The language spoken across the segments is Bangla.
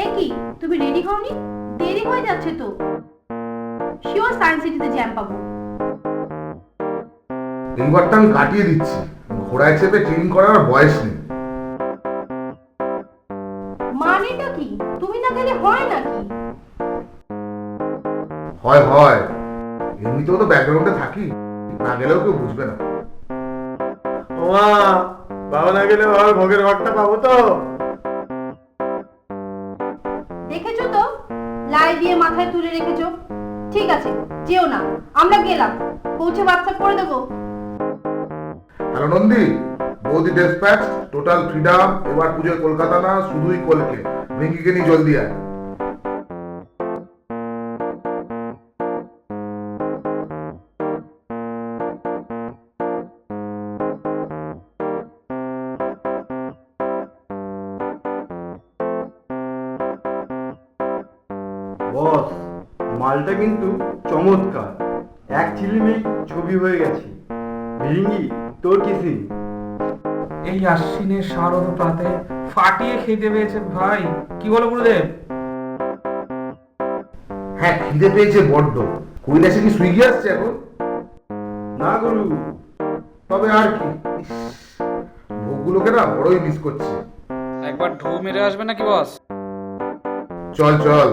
এ কি, তুমি রেডি হওনি? দেরি হয়ে যাচ্ছে তো। শিওর সায়েন্স সিটিতে জ্যাম পাবো। এইবারটা আমি কাটিয়ে দিচ্ছি। ঘোড়ায় চেপে ট্রেনিং করার বয়স নেই। মানেটা কি? তুমি না গেলে হয় নাকি? হয় হয়, এমনিতেও তো ব্যাকগ্রাউন্ডে থাকি, না গেলেও কেউ বুঝবে না। ওমা, বাবা না গেলে বাবার ভোগের ভাগটা পাবো তো? দেখেছো তো, লাই দিয়ে মাথায় তুলে রেখেছো। ঠিক আছে, যেও না, আমরা গেলাম। পৌঁছে হোয়াটসঅ্যাপ করে দেবো। হ্যালো নন্দী, বৌদি ডেসপ্যাচ, টোটাল ফ্রিডম। এবার পুজোয় কলকাতা না, শুধুই কলকে। ভেঙ্কিকে নিয়ে জলদি আয়। বস, মালটা কিন্তু চমৎকার। এক ঝিলিমিক ছবি হয়ে গেছে। ভিঙ্গি, তোর কি সিন? এই আশ্বিনের শারদ প্রাতে ফাটিয়ে খেতে পেয়েছে ভাই। কি বলো গুরুদেব? হ্যাঁ, খিদে পেয়েছে বড্ড। কৈলাসে কি সুইগি আসছে এখন? না গুরু, তবে আর কি, ইস, ভোগগুলোকে না বড়ই মিস করছি। একবার ঢু মেরে আসবে নাকি বস? চল চল।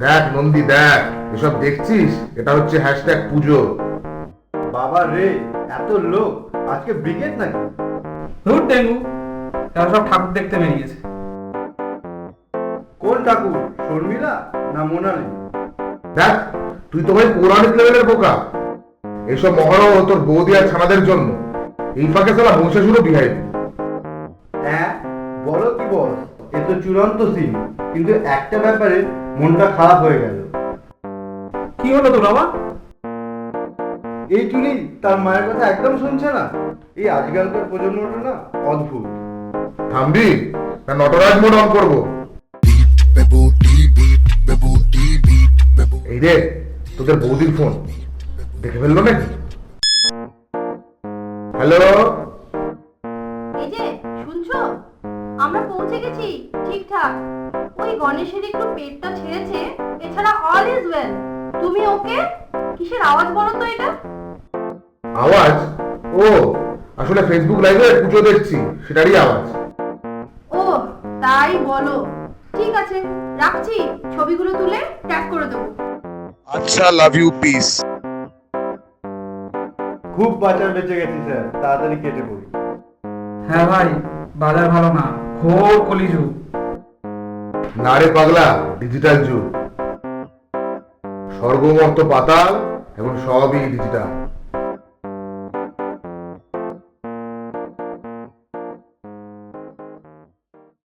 দেখ নন্দী দেখ, এসব দেখছিস? এটা হচ্ছে হ্যাশট্যাগ পুজো। বাবা রে, এত লোক! আজকে ব্রিগেড নাকি? ধুর ডেঙ্গু, তারা সব ঠাকুর দেখতে বেরিয়েছে। কোন ঠাকুর, শর্মিলা না মোনালি? দেখ, তুই তো ভাই পৌরাণিক লেভেলের বোকা। এইসব মহরম তোর বৌদি আর ছানাদের জন্য। এই ফাঁকে সালা বংশাসুরও বিহাইব। হ্যাঁ, বলো কি বস, এ তো চূড়ান্ত সিন। কিন্তু একটা ব্যাপারে মনটা খারাপ হয়ে গেল। কি হলো তো বাবা? এই টুনি তার মায়ের কথা একদম শুনছে না। এই আজকালকার প্রজন্মটা না অদ্ভুত। থামবি না নটরাজ মোড অন করবো? এই রে, তোদের বৌদির ফোন। দেখে ফেললো নাকি? হ্যালো, এই যে, শুনছো? আমরা পৌঁছে গেছি ঠিকঠাক। ওই গণেশের একটু পেটটা ছেড়েছে, এছাড়া অল ইজ ওয়েল। তুমি ওকে? কিসের আওয়াজ বলো তো এটা? আওয়াজ? ও, আসলে ফেসবুক লাইভে পুজো দেখছি, সেটারই আওয়াজ। ও, তাই বলো। ঠিক আছে, রাখছি। ছবিগুলো তুলে ট্যাগ করে দেবো। আচ্ছা, লাভ ইউ, পিস। খুব বাঁচার বেঁচে গেছি স্যার, তাড়াতাড়ি কেটে পড়ি। হ্যাঁ ভাই, বাজার ভালো না, ঘোর কলিযুগ। না রে পাগলা, ডিজিটাল যুগ। স্বর্গমর্ত পাতাল এবং সবই ডিজিটাল।